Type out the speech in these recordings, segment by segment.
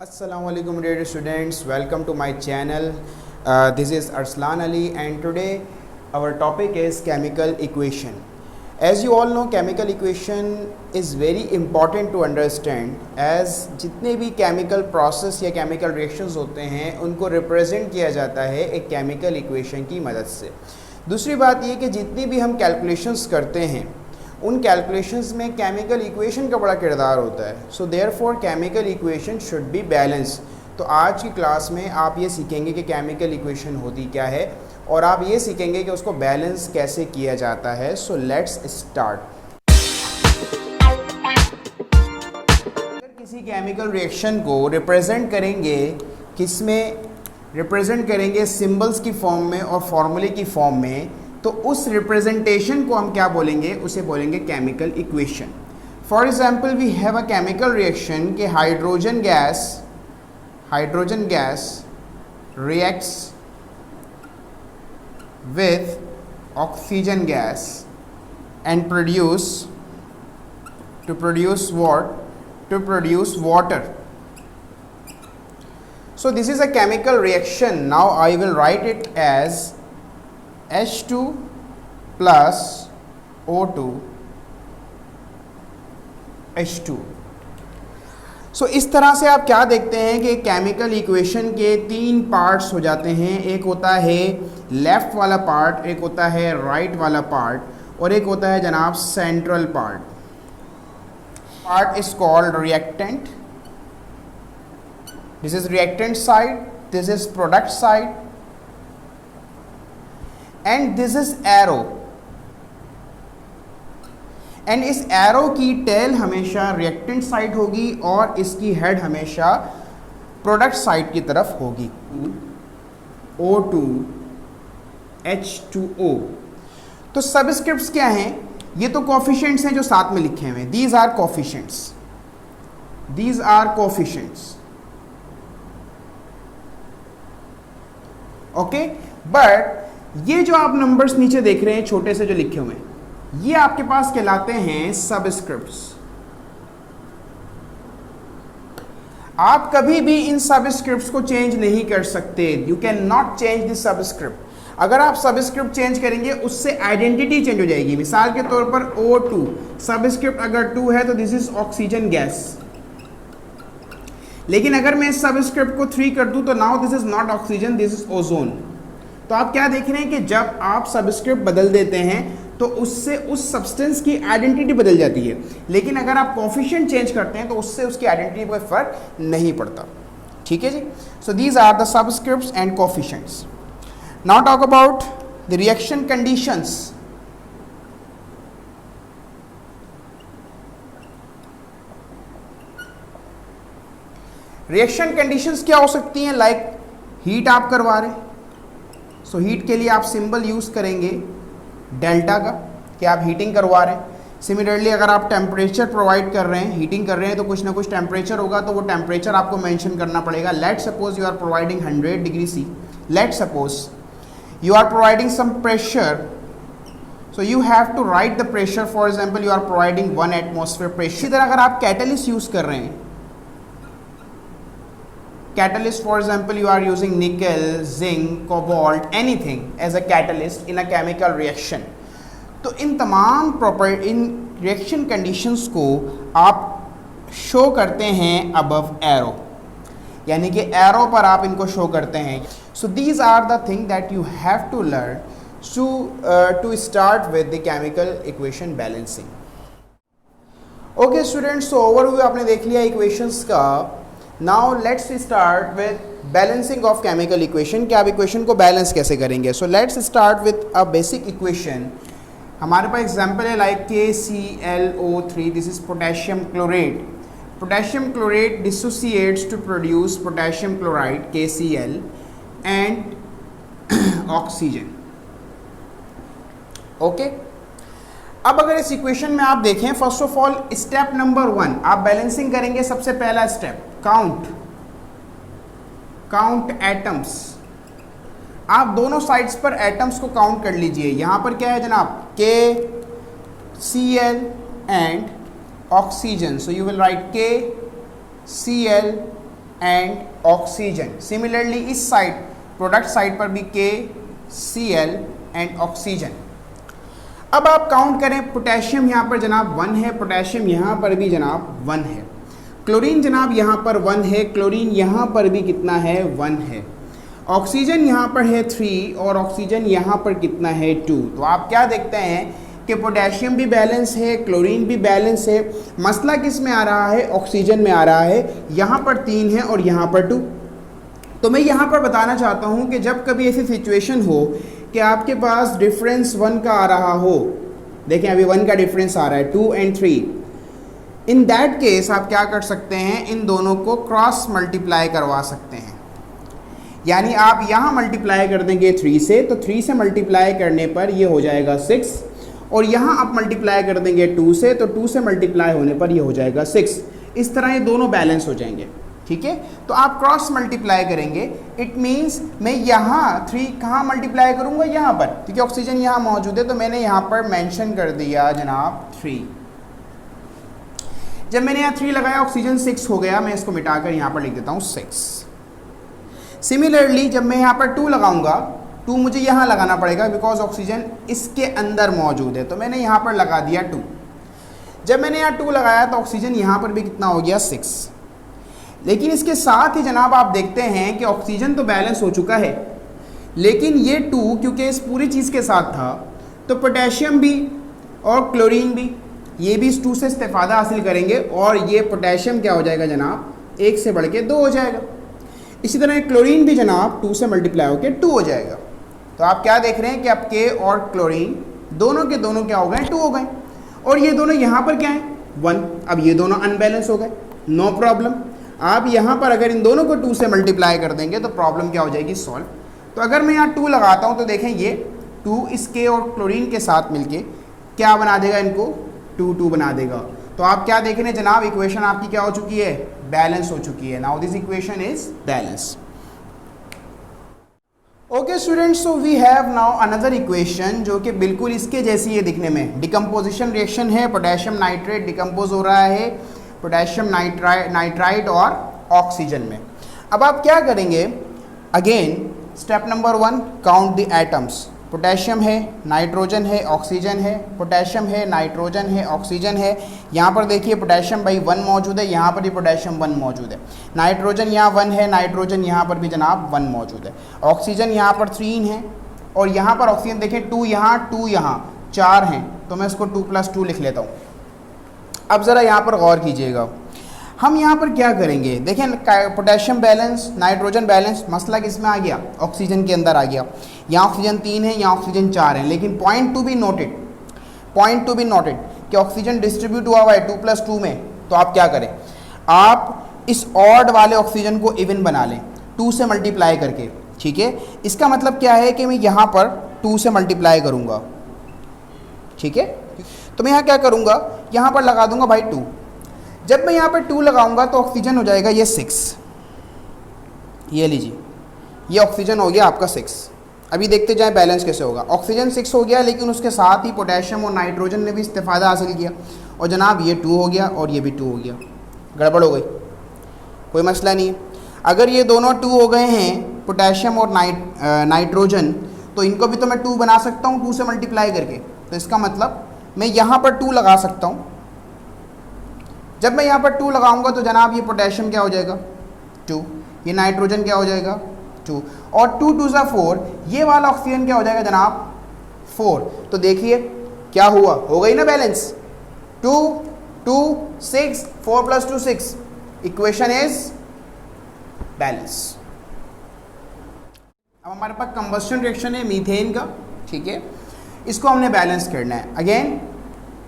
Assalamualaikum dear students, welcome to my channel. This is Arslan Ali and today our topic is chemical equation. As you all know, chemical equation is very important to understand as जितने भी chemical process या chemical reactions होते हैं उनको represent किया जाता है एक chemical equation की मदद से। दूसरी बात ये कि जितनी भी हम calculations करते हैं उन कैलकुलेशंस में केमिकल इक्वेशन का बड़ा किरदार होता है। So therefore chemical equation should be balance. तो आज की क्लास में आप ये सीखेंगे कि केमिकल इक्वेशन होती क्या है और आप ये सीखेंगे कि उसको बैलेंस कैसे किया जाता है। सो लेट्स स्टार्ट। अगर किसी केमिकल रिएक्शन को रिप्रेजेंट करेंगे किसमें, रिप्रेजेंट करेंगे सिंबल्स की फॉर्म में और फॉर्मूले की फॉर्म में, तो उस रिप्रेजेंटेशन को हम क्या बोलेंगे, उसे बोलेंगे chemical equation. For example we have a chemical reaction के hydrogen gas reacts with oxygen gas and produce water. So this is a chemical reaction. Now I will write it as H2 plus O2 H2। सो इस तरह से आप क्या देखते हैं कि chemical equation के तीन पार्ट्स हो जाते हैं। एक होता है लेफ्ट वाला पार्ट, एक होता है राइट वाला पार्ट और एक होता है जनाब central part. Part is called reactant. This is reactant side, this is product side and this is arrow. And इस एरो की टेल हमेशा रिएक्टेंट साइड होगी और इसकी हेड हमेशा प्रोडक्ट साइड की तरफ होगी। O2 H2O। तो सबस्क्रिप्ट्स क्या हैं? ये तो कोफिशिएंट्स हैं जो साथ में लिखे हुए हैं। These are coefficients. Okay, but ये जो आप नंबर्स नीचे देख रहे हैं छोटे से जो लिखे हुए हैं, ये आपके पास कहलाते हैं सबस्क्रिप्ट्स। आप कभी भी इन सबस्क्रिप्ट्स को चेंज नहीं कर सकते। You can not change this subscript. अगर आप सबस्क्रिप्ट चेंज करेंगे उससे आइडेंटिटी चेंज हो जाएगी। मिसाल के तौर पर O2 सबस्क्रिप्ट अगर 2 है तो दिस इज ऑक्सीजन गैस, लेकिन अगर मैं इस सबस्क्रिप्ट को 3 कर दूं तो now this is not oxygen, this is ozone. तो आप क्या देख रहे हैं कि जब आप सबस्क्रिप्ट बदल देते हैं तो उससे उस सब्सटेंस की आइडेंटिटी बदल जाती है, लेकिन अगर आप कोफिशिएंट चेंज करते हैं तो उससे उसकी आइडेंटिटी कोई फर्क नहीं पड़ता। ठीक है जी। So these are the subscripts and coefficients. Now talk about the reaction conditions. Reaction conditions क्या हो सकती हैं? लाइक हीट आप करवा रहे हैं, सो हीट के लिए आप सिंबल यूज करेंगे डेल्टा का कि आप हीटिंग करवा रहे हैं। सिमिलरली अगर आप टेम्परेचर प्रोवाइड कर रहे हैं, हीटिंग कर रहे हैं, तो कुछ ना कुछ टेम्परेचर होगा, तो वो टेम्परेचर आपको मेंशन करना पड़ेगा। Let suppose you are providing 100 degree C, let suppose you are providing some pressure, so you have to write the pressure. For example, you are providing 1 atmosphere pressure. इसी तरह अगर आप कैटलिस्ट यूज कर रहे हैं, catalyst for example you are using nickel, zinc, cobalt, anything as a catalyst in a chemical reaction, तो इन तमाम इन reaction conditions को आप शो करते हैं अबव एरो, यानी कि एरो पर आप इनको शो करते हैं। So these are the thing that you have to learn to start with the chemical equation balancing. Okay students, तो ओवरव्यू आपने देख लिया इक्वेशंस का। Now let's start with balancing of chemical equation कि आप इक्वेशन को बैलेंस कैसे करेंगे। So let's start with a basic equation. हमारे पास एग्जांपल है like KClO3, this is potassium chlorate. Potassium chlorate dissociates to produce potassium chloride KCl and oxygen. Okay, अब अगर इस इक्वेशन में आप देखें, first of all step number 1 आप बैलेंसिंग करेंगे। सबसे पहला स्टेप काउंट एटम्स। आप दोनों साइड्स पर एटम्स को काउंट कर लीजिए। यहां पर क्या है जनाब, KCl and oxygen. So you will write KCl and oxygen. Similarly इस साइड प्रोडक्ट साइड पर भी KCl एंड ऑक्सीजन। अब आप काउंट करें, पोटेशियम यहाँ पर जनाब 1 है, पोटेशियम यहाँ पर भी जनाब 1 है, क्लोरीन जनाब यहाँ पर 1 है, क्लोरीन यहाँ पर भी कितना है 1 है, ऑक्सीजन यहाँ पर है 3 और ऑक्सीजन यहाँ पर कितना है 2। तो आप क्या देखते हैं कि पोटेशियम भी बैलेंस है, क्लोरीन भी बैलेंस है। मसला किस में आ रहा है, ऑक्सीजन में आ रहा है। यहाँ पर 3 है और यहाँ पर 2। तो मैं यहाँ पर बताना चाहता हूँ कि जब कभी ऐसी सिचुएशन हो कि आपके पास डिफरेंस 1 का आ रहा हो, देखें अभी 1 का डिफरेंस आ रहा है 2 एंड 3, इन दैट केस आप क्या कर सकते हैं, इन दोनों को क्रॉस मल्टीप्लाई करवा सकते हैं। यानी आप यहाँ मल्टीप्लाई कर देंगे 3 से, तो 3 से मल्टीप्लाई करने पर ये हो जाएगा 6, और यहाँ आप मल्टीप्लाई कर देंगे 2 से, तो 2 से मल्टीप्लाई होने पर ये हो जाएगा 6। इस तरह ये दोनों बैलेंस हो जाएंगे, ठीक है। तो आप क्रॉस मल्टीप्लाई करेंगे, इट मीन्स मैं यहाँ 3 कहाँ मल्टीप्लाई करूँगा, यहाँ पर, क्योंकि ऑक्सीजन यहाँ मौजूद है, तो मैंने यहाँ पर मेंशन कर दिया जनाब 3। जब मैंने यहाँ 3 लगाया ऑक्सीजन 6 हो गया, मैं इसको मिटाकर यहाँ पर लिख देता हूँ 6। सिमिलरली जब मैं यहाँ पर 2 लगाऊंगा, 2 मुझे यहाँ लगाना पड़ेगा बिकॉज ऑक्सीजन इसके अंदर मौजूद है, तो मैंने यहाँ पर लगा दिया 2। जब मैंने यहाँ 2 लगाया तो ऑक्सीजन यहाँ पर भी कितना हो गया 6। लेकिन इसके साथ ही जनाब आप देखते हैं कि ऑक्सीजन तो बैलेंस हो चुका है, लेकिन ये 2 क्योंकि इस पूरी चीज़ के साथ था, तो पोटेशियम भी और क्लोरीन भी ये भी इस 2 से इस्तेफादा हासिल करेंगे, और ये पोटेशियम क्या हो जाएगा जनाब 1 से बढ़ के 2 हो जाएगा। इसी तरह क्लोरीन भी जनाब 2 से मल्टीप्लाई होकर 2 हो जाएगा। तो आप क्या देख रहे हैं कि अब K और क्लोरीन दोनों के दोनों क्या हो गए 2 हो गए, और ये दोनों यहाँ पर क्या हैं 1। अब ये दोनों अनबैलेंस हो गए, नो प्रॉब्लम। आप यहाँ पर अगर इन दोनों को 2 से मल्टीप्लाई कर देंगे तो प्रॉब्लम क्या हो जाएगी सॉल्व। तो अगर मैं यहाँ 2 लगाता हूँ तो देखें ये 2 इस K और क्लोरीन के साथ मिलके क्या बना देगा, इनको 2 बना देगा। तो आप क्या देख रहे हैं जनाब, इक्वेशन आपकी क्या हो चुकी है, बैलेंस हो चुकी है। Now this equation is balance. Okay students, so we have now another equation जो कि बिल्कुल इसके जैसी है दिखने में। डिकम्पोजिशन रिएक्शन है, पोटेशियम नाइट्रेट डिकम्पोज हो रहा है पोटेशियम नाइट्राइट और ऑक्सीजन में। अब आप क्या करेंगे, again step number 1, count the atoms. Potassium है, नाइट्रोजन है, ऑक्सीजन है, पोटेशियम है, नाइट्रोजन है, ऑक्सीजन है। यहाँ पर देखिए पोटेशियम भाई 1 मौजूद है, यहाँ पर भी पोटेशियम 1 मौजूद है, नाइट्रोजन यहाँ 1 है, नाइट्रोजन यहाँ पर भी जनाब 1 मौजूद है, ऑक्सीजन यहाँ पर 3 है, और यहाँ पर ऑक्सीजन देखें 2 यहाँ 4 हैं, तो मैं इसको 2+2 लिख लेता हूँ। अब ज़रा यहाँ पर गौर कीजिएगा, हम यहाँ पर क्या करेंगे, देखें पोटेशियम बैलेंस, नाइट्रोजन बैलेंस, मसला किस में आ गया, ऑक्सीजन के अंदर आ गया। यहाँ ऑक्सीजन 3 है, यहाँ ऑक्सीजन 4 है, लेकिन पॉइंट टू बी नोटेड कि ऑक्सीजन डिस्ट्रीब्यूट हुआ हुआ है 2+2 में। तो आप क्या करें, आप इस ऑड वाले ऑक्सीजन को इवन बना लें 2 से मल्टीप्लाई करके, ठीक है। इसका मतलब क्या है कि मैं यहाँ पर 2 से मल्टीप्लाई करूँगा, ठीक है। तो मैं यहाँ क्या करूँगा, यहाँ पर लगा दूंगा भाई 2। जब मैं यहाँ पर 2 लगाऊंगा तो ऑक्सीजन हो जाएगा ये 6, ये लीजिए, ये ऑक्सीजन हो गया आपका 6। अभी देखते जाएं बैलेंस कैसे होगा। ऑक्सीजन 6 हो गया, लेकिन उसके साथ ही पोटेशियम और नाइट्रोजन ने भी इस्तेफादा हासिल किया, और जनाब ये 2 हो गया और ये भी 2 हो गया, गड़बड़ हो गई, कोई मसला नहीं है। अगर ये दोनों 2 हो गए हैं पोटेशियम और नाइट्रोजन, तो इनको भी तो मैं 2 बना सकता हूँ 2 से मल्टीप्लाई करके। तो इसका मतलब मैं यहाँ पर 2 लगा सकता हूँ। जब मैं यहाँ पर 2 लगाऊंगा तो जनाब ये पोटेशियम क्या हो जाएगा 2, ये नाइट्रोजन क्या हो जाएगा 2, और 2 2 ज़ा 4, ये वाला ऑक्सीजन क्या हो जाएगा जनाब 4। तो देखिए क्या हुआ, हो गई ना बैलेंस, 2 2 6, 4+2 6, इक्वेशन इज बैलेंस। अब हमारे पास कंबस्शन रिएक्शन है मीथेन का, ठीक है, इसको हमने बैलेंस करना है। अगेन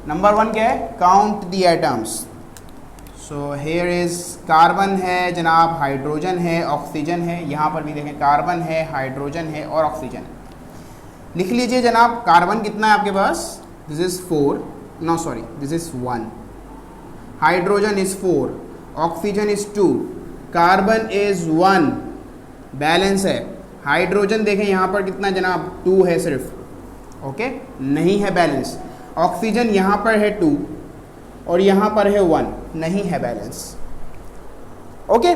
नंबर 1 क्या है, count the atoms. So here is carbon है जनाब, हाइड्रोजन है, ऑक्सीजन है, यहाँ पर भी देखें कार्बन है, हाइड्रोजन है और ऑक्सीजन है। लिख लीजिए जनाब, कार्बन कितना है आपके पास, this is 4, no sorry this is 1, hydrogen is 4, oxygen is 2, carbon is 1, balance है। हाइड्रोजन देखें यहाँ पर कितना जनाब 2 है सिर्फ, ओके, नहीं है बैलेंस। ऑक्सीजन यहाँ पर है 2 और यहाँ पर है 1, नहीं है बैलेंस, ओके।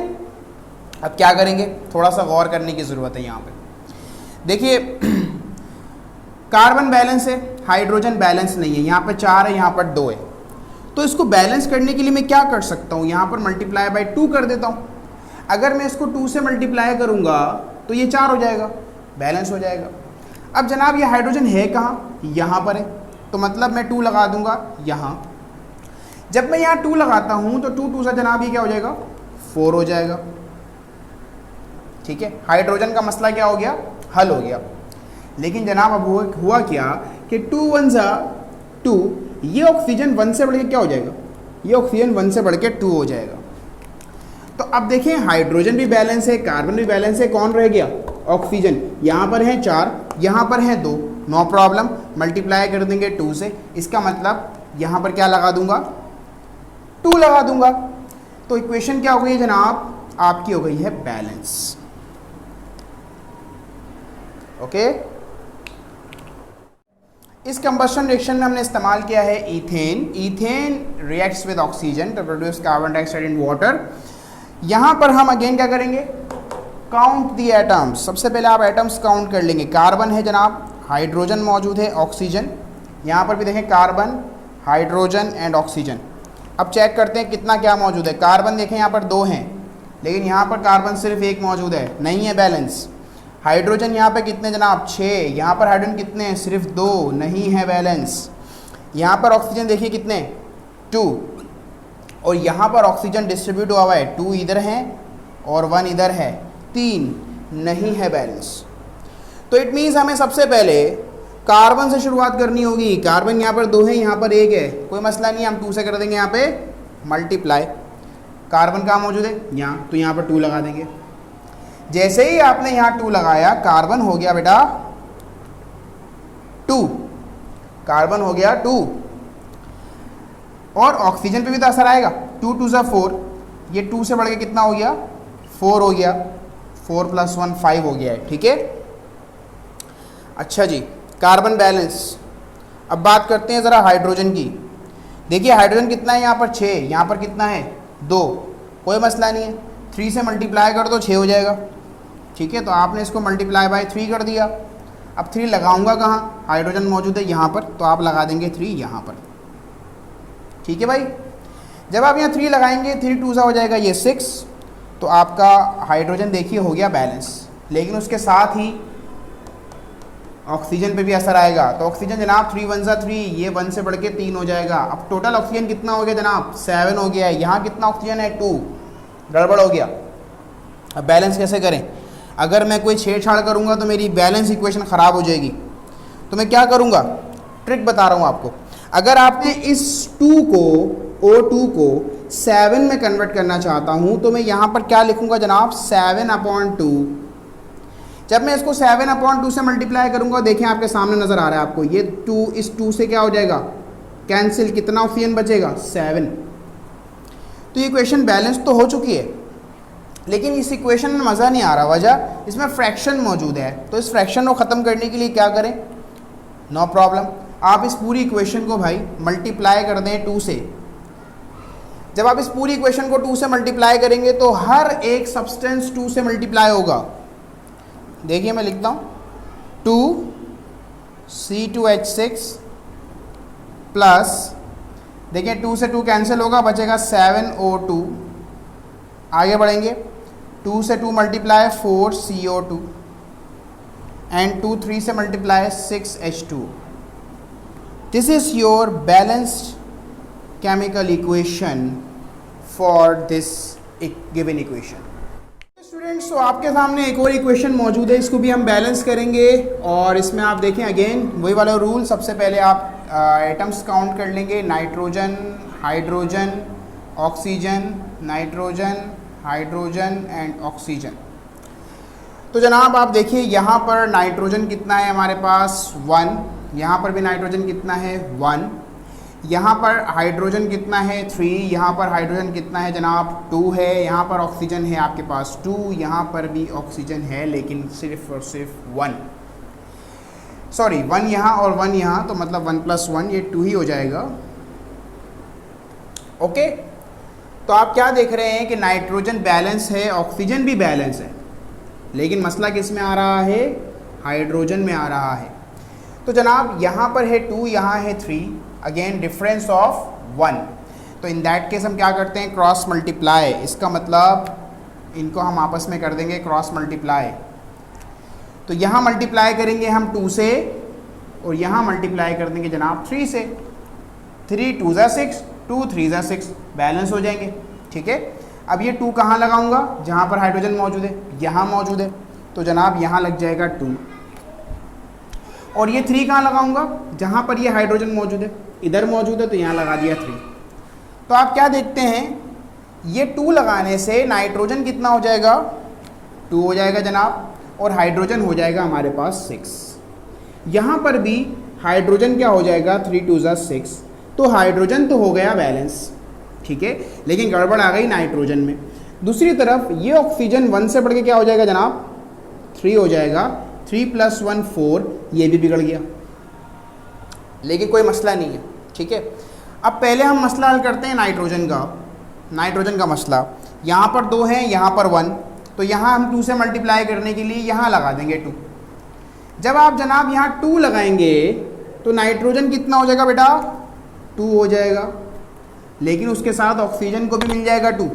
अब क्या करेंगे, थोड़ा सा गौर करने की ज़रूरत है यहाँ पे। देखिए कार्बन बैलेंस है, हाइड्रोजन बैलेंस नहीं है, यहाँ पर 4 है, यहाँ पर 2 है। तो इसको बैलेंस करने के लिए मैं क्या कर सकता हूँ, यहाँ पर मल्टीप्लाई बाय 2 कर देता हूँ। अगर मैं इसको 2 से मल्टीप्लाई करूँगा तो ये 4 हो जाएगा, बैलेंस हो जाएगा। अब जनाब ये हाइड्रोजन है कहाँ, यहाँ पर है, तो मतलब मैं 2 लगा दूंगा यहाँ। जब मैं यहाँ 2 लगाता हूँ तो 2 से जनाब ये क्या हो जाएगा, 4 हो जाएगा। ठीक है, हाइड्रोजन का मसला क्या हो गया, हल हो गया। लेकिन जनाब अब हुआ क्या कि 2 1 जा 2, ये ऑक्सीजन 1 से बढ़ के क्या हो जाएगा, ये ऑक्सीजन 1 से बढ़ के 2 हो जाएगा। तो अब देखें हाइड्रोजन भी बैलेंस है, कार्बन भी बैलेंस है, कौन रह गया, ऑक्सीजन। यहाँ पर है 4, यहाँ पर है 2, नो प्रॉब्लम, मल्टीप्लाई कर देंगे 2 से। इसका मतलब यहाँ पर क्या लगा दूंगा, 2 लगा दूंगा। तो इक्वेशन क्या हो गई है जनाब, आपकी हो गई है बैलेंस। ओके, इस कंबस्शन रिएक्शन में हमने इस्तेमाल किया है ethane. Ethane reacts with oxygen to produce carbon dioxide in water. यहाँ पर हम अगेन क्या करेंगे, काउंट दी एटम्स। सबसे पहले आप एटम्स काउंट कर लेंगे। कार्बन है जनाब, हाइड्रोजन मौजूद है, ऑक्सीजन, यहाँ पर भी देखें कार्बन, हाइड्रोजन एंड ऑक्सीजन। अब चेक करते हैं कितना क्या मौजूद है। कार्बन देखें यहाँ पर 2 हैं, लेकिन यहाँ पर कार्बन सिर्फ 1 मौजूद है, नहीं है बैलेंस। हाइड्रोजन यहाँ पे कितने जनाब, 6, यहाँ पर हाइड्रोजन कितने हैं, सिर्फ 2, नहीं है बैलेंस। यहाँ पर ऑक्सीजन देखिए कितने, 2, और यहाँ पर ऑक्सीजन डिस्ट्रीब्यूट हुआ है, 2 इधर हैं और 1 इधर है, 3, नहीं है बैलेंस। तो इट मीन्स हमें सबसे पहले कार्बन से शुरुआत करनी होगी। कार्बन यहाँ पर 2 है, यहाँ पर 1 है, कोई मसला नहीं, हम 2 से कर देंगे यहाँ पे मल्टीप्लाई। कार्बन कहाँ मौजूद है, यहाँ, तो यहाँ पर 2 लगा देंगे। जैसे ही आपने यहाँ 2 लगाया, कार्बन हो गया बेटा 2, कार्बन हो गया 2, और ऑक्सीजन पे भी तो असर आएगा। 2 2 ज़ा 4, ये 2 से बढ़ के कितना हो गया, 4 हो गया, 4 + 1 5 हो गया है। ठीक है, अच्छा जी, कार्बन बैलेंस। अब बात करते हैं ज़रा हाइड्रोजन की। देखिए हाइड्रोजन कितना है, यहाँ पर 6, यहाँ पर कितना है, 2, कोई मसला नहीं है, 3 से मल्टीप्लाई कर दो 6 हो जाएगा। ठीक है, तो आपने इसको मल्टीप्लाई बाय 3 कर दिया। अब 3 लगाऊंगा कहाँ, हाइड्रोजन मौजूद है यहाँ पर, तो आप लगा देंगे 3 यहाँ पर। ठीक है भाई, जब आप यहाँ 3 लगाएंगे, 3 2 सा हो जाएगा ये 6, तो आपका हाइड्रोजन देखिए हो गया बैलेंस। लेकिन उसके साथ ही ऑक्सीजन पे भी असर आएगा। तो ऑक्सीजन जनाब 3 1 ज़ा 3, ये 1 से बढ़ के 3 हो जाएगा। अब टोटल ऑक्सीजन कितना हो गया जनाब, 7 हो गया है। यहाँ कितना ऑक्सीजन है, 2, गड़बड़ हो गया। अब बैलेंस कैसे करें, अगर मैं कोई छेड़छाड़ करूँगा तो मेरी बैलेंस इक्वेशन ख़राब हो जाएगी। तो मैं क्या करूँगा, ट्रिक बता रहा हूँ आपको। अगर आपने इस 2 को, O2 को 7 में कन्वर्ट करना चाहता हूँ, तो मैं यहाँ पर क्या लिखूँगा जनाब, 7/2। जब मैं इसको 7/2 से मल्टीप्लाई करूँगा, देखें आपके सामने नज़र आ रहा है आपको, ये 2 इस 2 से क्या हो जाएगा, कैंसिल, कितना ऑक्सीजन बचेगा, 7। तो ये इक्वेशन बैलेंस तो हो चुकी है, लेकिन इस इक्वेशन में मज़ा नहीं आ रहा। वजह, इसमें फ्रैक्शन मौजूद है। तो इस फ्रैक्शन को ख़त्म करने के लिए क्या करें, नो प्रॉब्लम, आप इस पूरी इक्वेशन को भाई मल्टीप्लाई कर दें 2 से। जब आप इस पूरी इक्वेशन को 2 से मल्टीप्लाई करेंगे तो हर एक सब्सटेंस 2 से मल्टीप्लाई होगा। देखिए मैं लिखता हूँ, 2C2H6 प्लस, देखिए 2 से 2 कैंसिल होगा, बचेगा 7O2। आगे बढ़ेंगे, 2 से 2 मल्टीप्लाई 4CO2 एंड 2 3 से multiply 6H2। This is your balanced chemical equation for this given equation. Students, तो आपके सामने एक और इक्वेशन मौजूद है, इसको भी हम बैलेंस करेंगे। और इसमें आप देखें अगेन वही वाला रूल, सबसे पहले आप एटम्स काउंट कर लेंगे, nitrogen, hydrogen, oxygen, nitrogen, hydrogen and oxygen. तो जनाब आप देखिए यहाँ पर नाइट्रोजन कितना है हमारे पास, 1, यहाँ पर भी नाइट्रोजन कितना है, 1, यहाँ पर हाइड्रोजन कितना है, 3, यहाँ पर हाइड्रोजन कितना है जनाब, 2 है, यहाँ पर ऑक्सीजन है आपके पास 2, यहाँ पर भी ऑक्सीजन है, लेकिन सिर्फ और सिर्फ 1, सॉरी 1 यहाँ और 1 यहाँ, तो मतलब 1 + 1 ये 2 ही हो जाएगा। ओके, तो आप क्या देख रहे हैं कि नाइट्रोजन बैलेंस है, ऑक्सीजन भी बैलेंस है, लेकिन मसला किस में आ रहा है, हाइड्रोजन में आ रहा है। तो जनाब यहाँ पर है 2, यहाँ है 3, अगेन डिफरेंस ऑफ 1। तो इन दैट केस हम क्या करते हैं, क्रॉस मल्टीप्लाई। इसका मतलब इनको हम आपस में कर देंगे क्रॉस मल्टीप्लाई। तो यहाँ मल्टीप्लाई करेंगे हम 2 से और यहाँ मल्टीप्लाई कर देंगे जनाब 3 से। 3 2 ज़ा 6, 2 3 ज़ा 6, बैलेंस हो जाएंगे। ठीक है, अब ये 2 कहाँ लगाऊंगा, जहाँ पर हाइड्रोजन मौजूद है, यहाँ मौजूद है, तो जनाब यहाँ लग जाएगा 2। और ये 3 कहाँ लगाऊंगा, जहाँ पर ये हाइड्रोजन मौजूद है, इधर मौजूद है, तो यहाँ लगा दिया 3। तो आप क्या देखते हैं, ये 2 लगाने से नाइट्रोजन कितना हो जाएगा, 2 हो जाएगा जनाब, और हाइड्रोजन हो जाएगा हमारे पास 6। यहाँ पर भी हाइड्रोजन क्या हो जाएगा, 3 2 ज़ा 6, तो हाइड्रोजन तो हो गया बैलेंस। ठीक है, लेकिन गड़बड़ आ गई नाइट्रोजन में। दूसरी तरफ ये ऑक्सीजन 1 से बढ़ के क्या हो जाएगा जनाब, 3 हो जाएगा, 3 + 1 4, ये भी बिगड़ गया, लेकिन कोई मसला नहीं है। ठीक है, अब पहले हम मसला हल करते हैं नाइट्रोजन का मसला। यहाँ पर 2 हैं, यहाँ पर 1, तो यहाँ हम 2 से मल्टीप्लाई करने के लिए यहाँ लगा देंगे 2। जब आप जनाब यहाँ 2 लगाएंगे तो नाइट्रोजन कितना हो जाएगा बेटा, 2 हो जाएगा, लेकिन उसके साथ ऑक्सीजन को भी मिल जाएगा 2,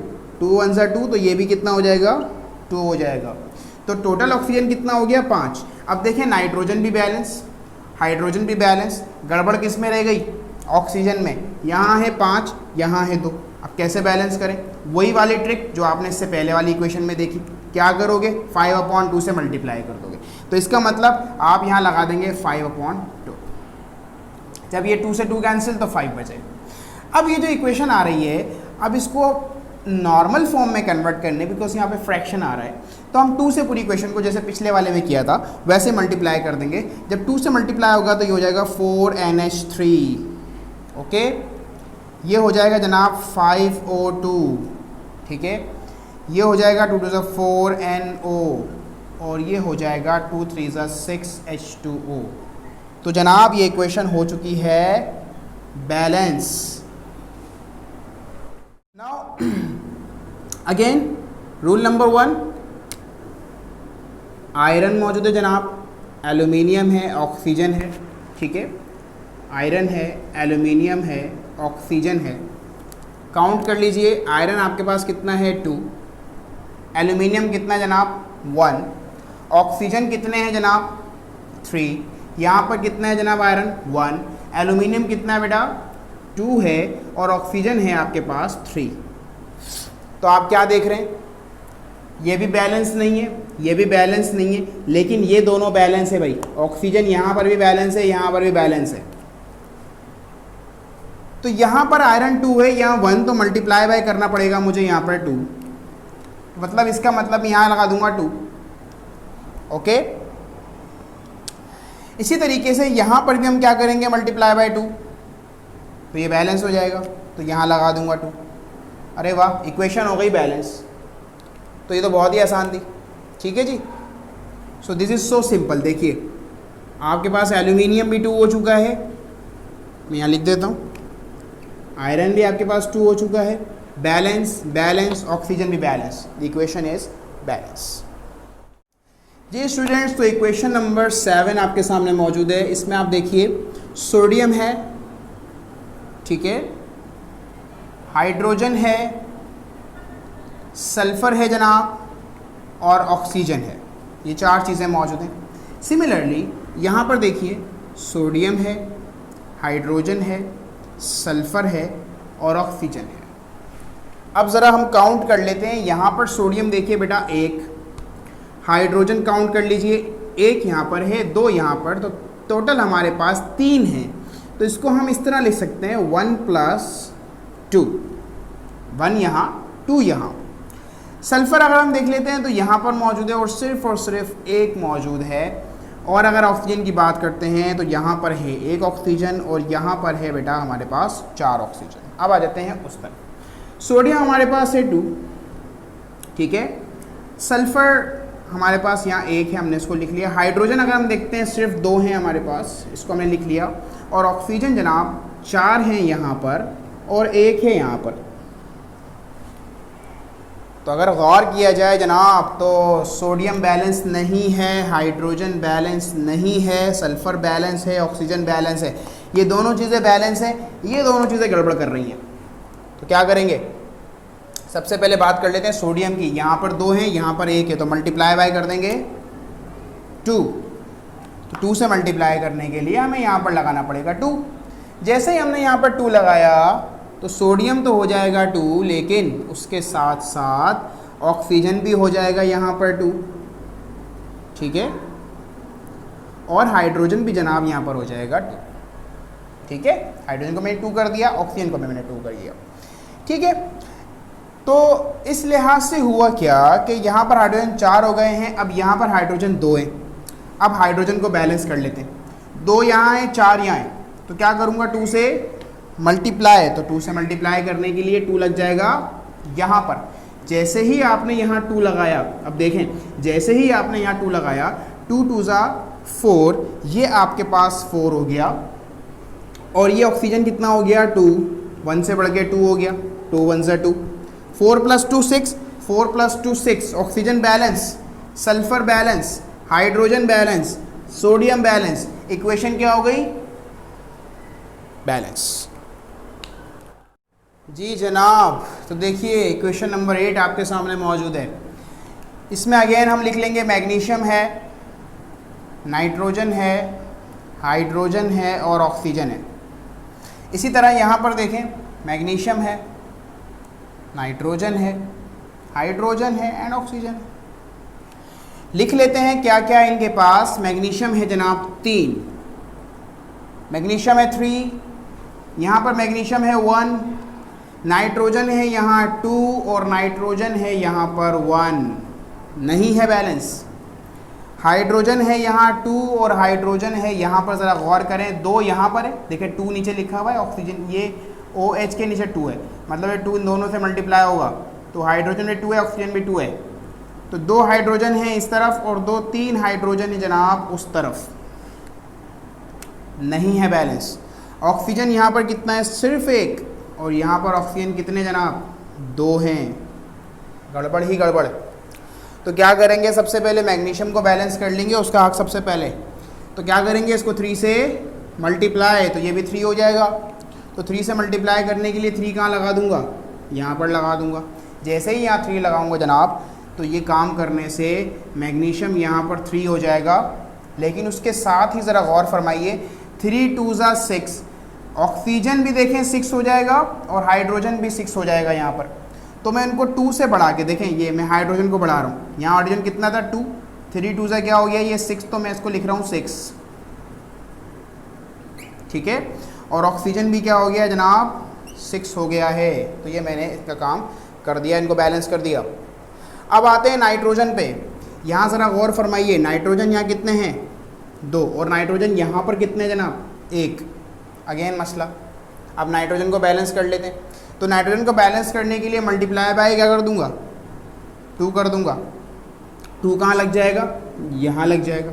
2 1 ज़ा 2, तो ये भी कितना हो जाएगा, 2 हो जाएगा। तो टोटल ऑक्सीजन कितना हो गया, 5। अब देखें नाइट्रोजन भी बैलेंस, हाइड्रोजन भी बैलेंस, गड़बड़ किस में रह गई, ऑक्सीजन में। यहाँ है 5, यहाँ है 2, अब कैसे बैलेंस करें, वही वाली ट्रिक जो आपने इससे पहले वाली इक्वेशन में देखी। क्या करोगे, 5/2 से मल्टीप्लाई कर दोगे, तो इसका मतलब आप यहाँ लगा देंगे 5/2। जब ये 2 से 2 कैंसिल तो 5 बचेगा। अब ये जो इक्वेशन आ रही है, अब इसको नॉर्मल फॉर्म में कन्वर्ट करने, बिकॉज यहाँ पे फ्रैक्शन आ रहा है, तो हम 2 से पूरी इक्वेशन को जैसे पिछले वाले में किया था वैसे मल्टीप्लाई कर देंगे। जब 2 से मल्टीप्लाई होगा तो ये हो जाएगा 4NH3। ओके, ये हो जाएगा जनाब 5O2। ठीक है, ये हो जाएगा 2 2 ज़ा 4NO, और ये हो जाएगा 2 3 ज़ा 6H2O। तो जनाब ये इक्वेशन हो चुकी है balance. Now again rule number 1, iron मौजूद है जनाब, एल्यूमिनियम है, ऑक्सीजन है। ठीक है, आयरन है, एल्यूमिनियम है, ऑक्सीजन है। काउंट कर लीजिए, आयरन आपके पास कितना है, 2, एल्यूमिनियम कितना जनाब, 1, ऑक्सीजन कितने हैं जनाब, 3, यहाँ पर कितना है जनाब आयरन, 1, एल्यूमिनियम कितना है बेटा, 2 है, और ऑक्सीजन है आपके पास 3। तो आप क्या देख रहे हैं, ये भी बैलेंस नहीं है, ये भी बैलेंस नहीं है, लेकिन ये दोनों बैलेंस है भाई। ऑक्सीजन यहाँ पर भी बैलेंस है, यहाँ पर भी बैलेंस है। तो यहाँ पर आयरन 2 है, यहाँ 1, तो मल्टीप्लाई बाय करना पड़ेगा मुझे यहाँ पर 2, मतलब इसका मतलब यहाँ लगा दूंगा 2। ओके, इसी तरीके से यहाँ पर भी हम क्या करेंगे, मल्टीप्लाई बाय 2, तो ये बैलेंस हो जाएगा, तो यहाँ लगा दूंगा 2। अरे वाह, इक्वेशन हो गई बैलेंस। तो ये तो बहुत ही आसान थी। ठीक है जी, so this is so simple. देखिए आपके पास एल्यूमिनियम भी 2 हो चुका है, मैं यहाँ लिख देता हूँ, आयरन भी आपके पास 2 हो चुका है, बैलेंस बैलेंस, ऑक्सीजन भी balance, the equation is balance. जी स्टूडेंट्स, तो इक्वेशन नंबर 7 आपके सामने मौजूद है। इसमें आप देखिए सोडियम है, ठीक है, हाइड्रोजन है, सल्फर है जनाब, और ऑक्सीजन है। ये 4 चीज़ें मौजूद हैं। सिमिलरली यहाँ पर देखिए सोडियम है, हाइड्रोजन है, सल्फर है, और ऑक्सीजन है। अब ज़रा हम काउंट कर लेते हैं। यहाँ पर सोडियम देखिए बेटा 1, हाइड्रोजन काउंट कर लीजिए 1 यहाँ पर है, 2 यहाँ पर, तो टोटल हमारे पास 3 हैं। तो इसको हम इस तरह लिख सकते हैं 1 + 2, 1 यहाँ 2 यहाँ। सल्फ़र अगर हम देख लेते हैं तो यहाँ पर मौजूद है और सिर्फ 1 मौजूद है। और अगर ऑक्सीजन की बात करते हैं तो यहाँ पर है 1 ऑक्सीजन और यहाँ पर है बेटा हमारे पास 4 ऑक्सीजन। अब आ जाते हैं उस तरफ। सोडियम हमारे पास है 2, ठीक है, सल्फ़र हमारे पास यहाँ 1 है, हमने इसको लिख लिया। हाइड्रोजन अगर हम देखते हैं सिर्फ 2 हैं हमारे पास, इसको हमने लिख लिया। और ऑक्सीजन जनाब 4 हैं यहाँ पर और 1 है यहाँ पर। तो अगर गौर किया जाए जनाब तो सोडियम बैलेंस नहीं है, हाइड्रोजन बैलेंस नहीं है, सल्फ़र बैलेंस है, ऑक्सीजन बैलेंस है, ये दोनों चीज़ें बैलेंस हैं, ये दोनों चीज़ें गड़बड़ कर रही हैं। तो क्या करेंगे, सबसे पहले बात कर लेते हैं सोडियम की। यहाँ पर 2 हैं, यहाँ पर 1 है, तो मल्टीप्लाई बाय कर देंगे 2। तो 2 से मल्टीप्लाई करने के लिए हमें यहाँ पर लगाना पड़ेगा 2। जैसे ही हमने यहाँ पर 2 लगाया तो सोडियम तो हो जाएगा 2, लेकिन उसके साथ साथ ऑक्सीजन भी हो जाएगा यहाँ पर 2, ठीक है, और हाइड्रोजन भी जनाब यहाँ पर हो जाएगा 2, ठीक है। हाइड्रोजन को मैंने 2 कर दिया, ऑक्सीजन को मैंने 2 कर दिया, ठीक है। तो इस लिहाज से हुआ क्या कि यहाँ पर हाइड्रोजन 4 हो गए हैं, अब यहाँ पर हाइड्रोजन 2 है। अब हाइड्रोजन को बैलेंस कर लेते हैं, 2 यहाँ है, 4 यहाँ है, तो क्या करूँगा, 2 से मल्टीप्लाई, तो 2 से मल्टीप्लाई करने के लिए 2 लग जाएगा यहाँ पर। जैसे ही आपने यहाँ 2 लगाया, अब देखें जैसे ही आपने यहाँ 2 लगाया, 2 2 ज़ा 4, ये आपके पास 4 हो गया, और ये ऑक्सीजन कितना हो गया 2, 1 से बढ़ के 2 हो गया, 2 1 ज़ा 2, 4 + 2 6, 4 + 2 6, oxygen balance, sulphur balance, hydrogen balance, sodium balance, equation क्या हो गई, बैलेंस। जी जनाब, तो देखिए इक्वेशन नंबर 8 आपके सामने मौजूद है। इसमें अगेन हम लिख लेंगे मैग्नीशियम है, नाइट्रोजन है, हाइड्रोजन है और ऑक्सीजन है। इसी तरह यहाँ पर देखें मैग्नीशियम है, नाइट्रोजन है, हाइड्रोजन है एंड ऑक्सीजन है। लिख लेते हैं क्या क्या इनके पास। मैग्नीशियम है जनाब 3, मैग्नीशियम है 3, यहाँ पर मैग्नीशियम है 1, नाइट्रोजन है यहाँ 2 और नाइट्रोजन है यहाँ पर 1, नहीं है बैलेंस। हाइड्रोजन है यहाँ 2 और हाइड्रोजन है यहाँ पर, ज़रा गौर करें 2 यहाँ पर है, देखिए 2 नीचे लिखा हुआ है, ऑक्सीजन ये OH के नीचे 2 है, मतलब ये 2 इन दोनों से मल्टीप्लाई होगा, तो हाइड्रोजन भी 2 है, ऑक्सीजन भी 2 है, तो 2 हाइड्रोजन है इस तरफ और 3 हाइड्रोजन है जनाब उस तरफ, नहीं है बैलेंस। ऑक्सीजन यहाँ पर कितना है, सिर्फ 1, और यहाँ पर ऑक्सीजन कितने जनाब, 2 हैं, गड़बड़ ही गड़बड़। तो क्या करेंगे, सबसे पहले मैग्नीशियम को बैलेंस कर लेंगे, उसका हक सबसे पहले। तो क्या करेंगे, इसको 3 से मल्टीप्लाई, तो ये भी 3 हो जाएगा, तो 3 से मल्टीप्लाई करने के लिए 3 कहाँ लगा दूंगा, यहाँ पर लगा दूंगा। जैसे ही यहाँ 3 लगाऊंगा जनाब, तो ये काम करने से मैग्नीशियम यहाँ पर 3 हो जाएगा, लेकिन उसके साथ ही ज़रा गौर फरमाइए 3 2 ज़ा 6, ऑक्सीजन भी देखें 6 हो जाएगा और हाइड्रोजन भी 6 हो जाएगा यहाँ पर। तो मैं इनको 2 से बढ़ा के, देखें ये मैं हाइड्रोजन को बढ़ा रहा हूँ, यहाँ हाइड्रोजन कितना था 2, 3 2 ज़ा क्या हो गया ये 6, तो मैं इसको लिख रहा हूँ 6, ठीक है। और ऑक्सीजन भी क्या हो गया जनाब 6 हो गया है, तो ये मैंने इसका काम कर दिया, इनको बैलेंस कर दिया। अब आते हैं नाइट्रोजन पे, यहाँ ज़रा गौर फरमाइए, नाइट्रोजन यहाँ कितने हैं 2 और नाइट्रोजन यहाँ पर कितने जनाब 1, अगेन मसला। अब नाइट्रोजन को बैलेंस कर लेते हैं, तो नाइट्रोजन को बैलेंस करने के लिए मल्टीप्लाई बाय क्या कर दूंगा 2 कर दूंगा, 2 कहाँ लग जाएगा, यहाँ लग जाएगा।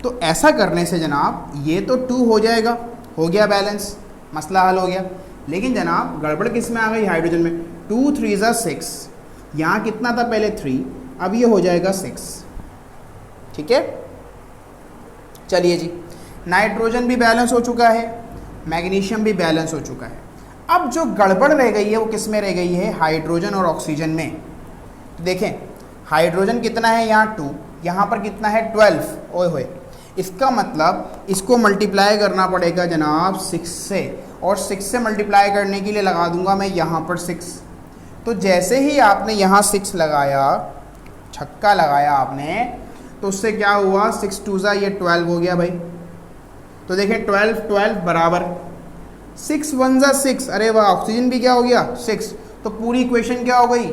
तो ऐसा करने से जनाब ये तो 2 हो जाएगा, हो गया बैलेंस, मसला हल हो गया। लेकिन जनाब गड़बड़ किस में आ गई, हाइड्रोजन में। 2 3 ज़ा 6, यहाँ कितना था पहले 3, अब ये हो जाएगा 6, ठीक है। चलिए जी, नाइट्रोजन भी बैलेंस हो चुका है, मैग्नीशियम भी बैलेंस हो चुका है। अब जो गड़बड़ रह गई है वो किस में रह गई है, हाइड्रोजन और ऑक्सीजन में। देखें हाइड्रोजन कितना है यहाँ 2, यहाँ पर कितना है 12, ओए होए, इसका मतलब इसको मल्टीप्लाई करना पड़ेगा जनाब 6 से, और 6 से मल्टीप्लाई करने के लिए लगा दूंगा मैं यहाँ पर 6। तो जैसे ही आपने यहाँ 6 लगाया, छक्का लगाया आपने, तो उससे क्या हुआ 6 2 ज़ा ये 12 हो गया भाई। तो देखें 12 12 बराबर 6 1 ज़ा 6, अरे वाह ऑक्सीजन भी क्या हो गया 6, तो पूरी इक्वेशन क्या हो गई,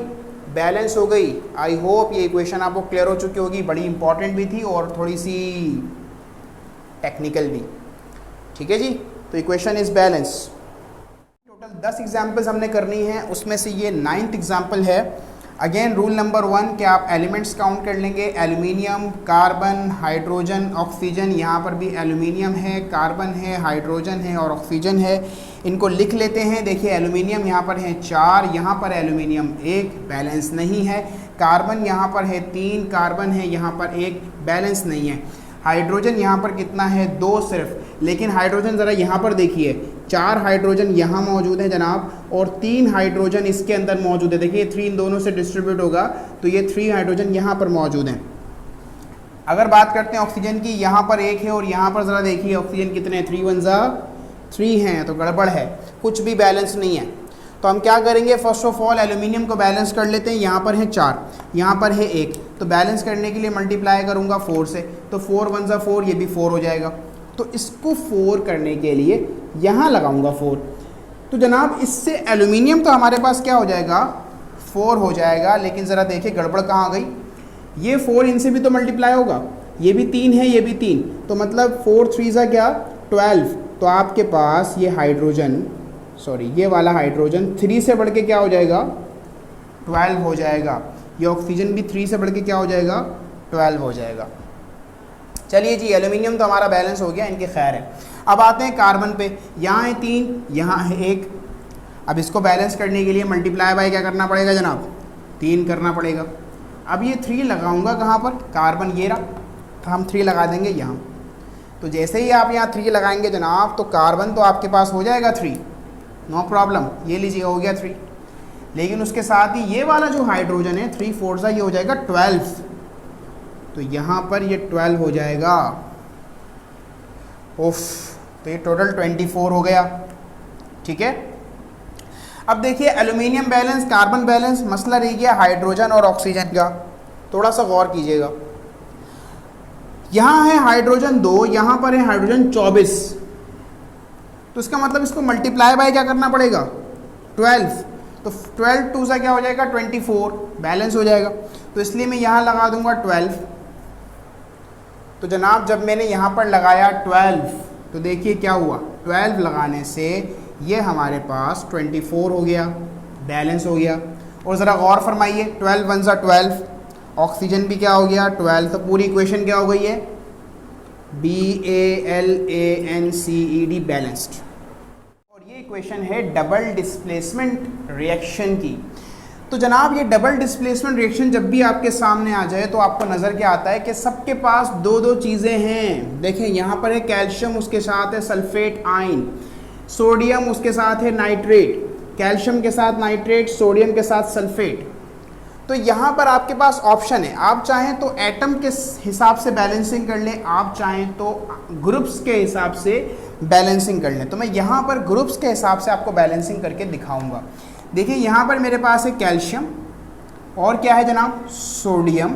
बैलेंस हो गई। आई होप ये इक्वेशन आपको क्लियर हो चुकी होगी, बड़ी इंपॉर्टेंट भी थी और थोड़ी सी टेक्निकल भी, ठीक है जी। तो equation is balance. Total 10 examples हमने करनी है, उसमें से ये 9th एग्जाम्पल है। अगेन रूल नंबर 1 कि आप एलिमेंट्स काउंट कर लेंगे, एल्यूमिनियम, कार्बन, हाइड्रोजन, ऑक्सीजन। यहाँ पर भी एल्यूमिनियम है, कार्बन है, हाइड्रोजन है और ऑक्सीजन है। इनको लिख लेते हैं। देखिए एल्यूमिनियम यहाँ पर है 4, यहाँ पर एल्यूमिनियम 1, बैलेंस नहीं है। कार्बन यहाँ पर है 3, कार्बन है यहाँ पर 1, बैलेंस नहीं है। हाइड्रोजन यहाँ पर कितना है 2 सिर्फ, लेकिन हाइड्रोजन ज़रा यहाँ पर देखिए 4 हाइड्रोजन यहाँ मौजूद है जनाब, और 3 हाइड्रोजन इसके अंदर मौजूद है। देखिए 3 इन दोनों से डिस्ट्रीब्यूट होगा तो ये 3 हाइड्रोजन यहाँ पर मौजूद हैं। अगर बात करते हैं ऑक्सीजन की, यहाँ पर 1 है और यहाँ पर ज़रा देखिए ऑक्सीजन कितने, 3 1 जा 3 हैं, तो गड़बड़ है, कुछ भी बैलेंस नहीं है। तो हम क्या करेंगे, फर्स्ट ऑफ ऑल एल्यूमिनियम को बैलेंस कर लेते हैं। यहाँ पर है 4, यहाँ पर है 1, तो बैलेंस करने के लिए मल्टीप्लाई करूँगा 4 से, तो 4 1 जा 4, ये भी 4 हो जाएगा। तो इसको 4 करने के लिए यहाँ लगाऊंगा 4, तो जनाब इससे एल्यूमिनियम तो हमारे पास क्या हो जाएगा 4 हो जाएगा। लेकिन ज़रा देखिए गड़बड़ कहाँ आ गई, ये 4 इनसे भी तो मल्टीप्लाई होगा, ये भी 3 है ये भी 3, तो मतलब 4 3 ज़ा क्या 12। तो आपके पास ये हाइड्रोजन, सॉरी ये वाला हाइड्रोजन 3 से बढ़ के क्या हो जाएगा 12 हो जाएगा। ये ऑक्सीजन भी 3 से बढ़ के क्या हो जाएगा 12 हो जाएगा। चलिए जी, एल्यूमिनियम तो हमारा बैलेंस हो गया, इनके खैर है। अब आते हैं कार्बन पे, यहाँ है 3, यहाँ है 1। अब इसको बैलेंस करने के लिए मल्टीप्लाई बाय क्या करना पड़ेगा जनाब, 3 करना पड़ेगा। अब ये 3 लगाऊंगा कहाँ पर, कार्बन ये रहा, तो हम 3 लगा देंगे यहाँ। तो जैसे ही आप यहाँ 3 लगाएंगे जनाब, तो कार्बन तो आपके पास हो जाएगा 3, नो प्रॉब्लम, ये लीजिए हो गया 3। लेकिन उसके साथ ही ये वाला जो हाइड्रोजन है 3 4 सा ये हो जाएगा 12, तो यहाँ पर ये 12 हो जाएगा। उफ, तो ये टोटल 24 हो गया। ठीक है, अब देखिए एल्यूमिनियम बैलेंस, कार्बन बैलेंस, मसला रह गया हाइड्रोजन और ऑक्सीजन का। थोड़ा सा गौर कीजिएगा, यहाँ है हाइड्रोजन 2, यहाँ पर है हाइड्रोजन 24, तो इसका मतलब इसको मल्टीप्लाई बाय क्या करना पड़ेगा 12, तो 12 2 सा क्या हो जाएगा 24, बैलेंस हो जाएगा। तो इसलिए मैं यहाँ लगा दूंगा 12। तो जनाब जब मैंने यहाँ पर लगाया 12, तो देखिए क्या हुआ, 12 लगाने से ये हमारे पास 24 हो गया, बैलेंस हो गया। और ज़रा गौर फरमाइए, 12 1 सा 12, ऑक्सीजन भी क्या हो गया 12, तो पूरी इक्वेशन क्या हो गई है BALANCED, बैलेंस्ड। और ये इक्वेशन है डबल डिस्प्लेसमेंट रिएक्शन की। तो जनाब ये डबल डिस्प्लेसमेंट रिएक्शन जब भी आपके सामने आ जाए तो आपको नज़र क्या आता है कि सबके पास दो दो चीज़ें हैं। देखें यहाँ पर है कैल्शियम, उसके साथ है सल्फेट आयन, सोडियम उसके साथ है नाइट्रेट, कैल्शियम के साथ नाइट्रेट, सोडियम के साथ सल्फेट। तो यहाँ पर आपके पास ऑप्शन है, आप चाहें तो एटम के हिसाब से बैलेंसिंग कर लें, आप चाहें तो ग्रुप्स के हिसाब से बैलेंसिंग कर लें। तो मैं यहाँ पर ग्रुप्स के हिसाब से आपको बैलेंसिंग करके दिखाऊंगा। देखिए यहाँ पर मेरे पास है कैल्शियम और क्या है जनाब सोडियम।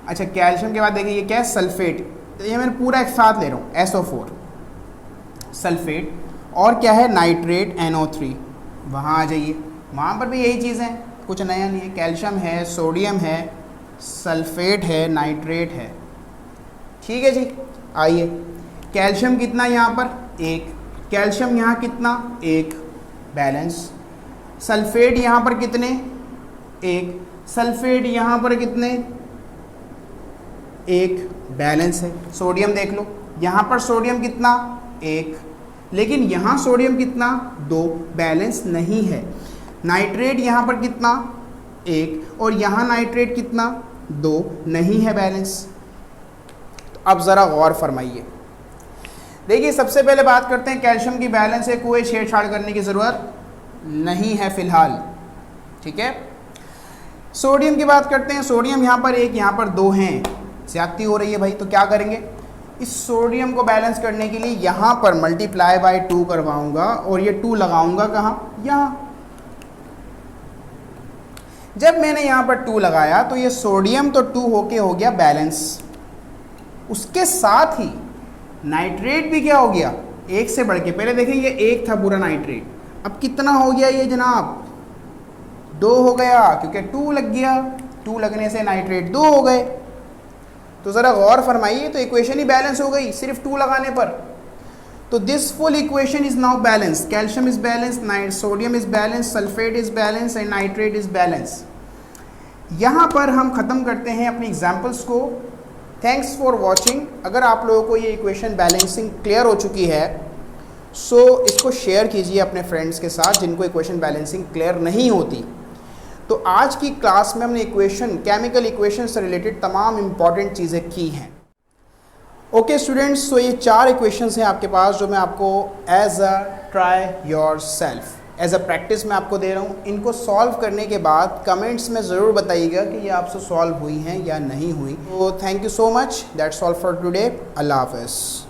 अच्छा, कैल्शियम के बाद देखिए ये क्या है सल्फेट, तो ये मैं पूरा एक साथ ले रहा हूँ SO4 सल्फेट, और क्या है नाइट्रेट NO3। वहाँ आ जाइए, वहाँ पर भी यही चीज़ है, कुछ नया नहीं है, कैल्शियम है, सोडियम है, सल्फेट है, नाइट्रेट है। ठीक है जी, आइए कैल्शियम कितना यहाँ पर 1, कैल्शियम यहाँ कितना 1, बैलेंस। सल्फेट यहाँ पर कितने 1, सल्फेट यहाँ पर कितने 1, बैलेंस है। सोडियम देख लो, यहाँ पर सोडियम कितना 1, लेकिन यहाँ सोडियम कितना 2, बैलेंस नहीं है। नाइट्रेट यहाँ पर कितना 1 और यहाँ नाइट्रेट कितना 2, नहीं है बैलेंस। तो अब ज़रा गौर फरमाइए, देखिए सबसे पहले बात करते हैं कैल्शियम की बैलेंस है, कोई छेड़छाड़ करने की ज़रूरत नहीं है फ़िलहाल। ठीक है, सोडियम की बात करते हैं, सोडियम यहाँ पर 1 यहाँ पर 2 हैं, ज़्यादती हो रही है भाई। तो क्या करेंगे, इस सोडियम को बैलेंस करने के लिए यहाँ पर मल्टीप्लाई बाय 2 करवाऊँगा और ये 2 लगाऊँगा कहाँ, यहाँ। जब मैंने यहाँ पर 2 लगाया तो ये सोडियम तो 2 होके हो गया बैलेंस, उसके साथ ही नाइट्रेट भी क्या हो गया 1 से बढ़ के, पहले देखें ये 1 था पूरा नाइट्रेट, अब कितना हो गया ये जनाब 2 हो गया, क्योंकि 2 लग गया, 2 लगने से नाइट्रेट 2 हो गए। तो ज़रा गौर फरमाइए, तो इक्वेशन ही बैलेंस हो गई सिर्फ 2 लगाने पर। तो this full equation is now balance, calcium is balance, sodium is balance, sulphate is balance and nitrate is balance. यहाँ पर हम ख़त्म करते हैं अपनी एग्जाम्पल्स को। Thanks for watching. अगर आप लोगों को ये इक्वेशन बैलेंसिंग क्लियर हो चुकी है, सो इसको शेयर कीजिए अपने फ्रेंड्स के साथ जिनको इक्वेशन बैलेंसिंग क्लियर नहीं होती। तो आज की क्लास में हमने केमिकल इक्वेशन से रिलेटेड तमाम इंपॉर्टेंट चीज़ें की हैं। ओके स्टूडेंट्स, तो ये 4 इक्वेशंस हैं आपके पास जो मैं आपको as a try yourself as a practice में आपको दे रहा हूँ। इनको सॉल्व करने के बाद कमेंट्स में ज़रूर बताइएगा कि ये आपसे सॉल्व हुई हैं या नहीं हुई। तो thank you so much, that's all for today. Allah हाफ़िज़।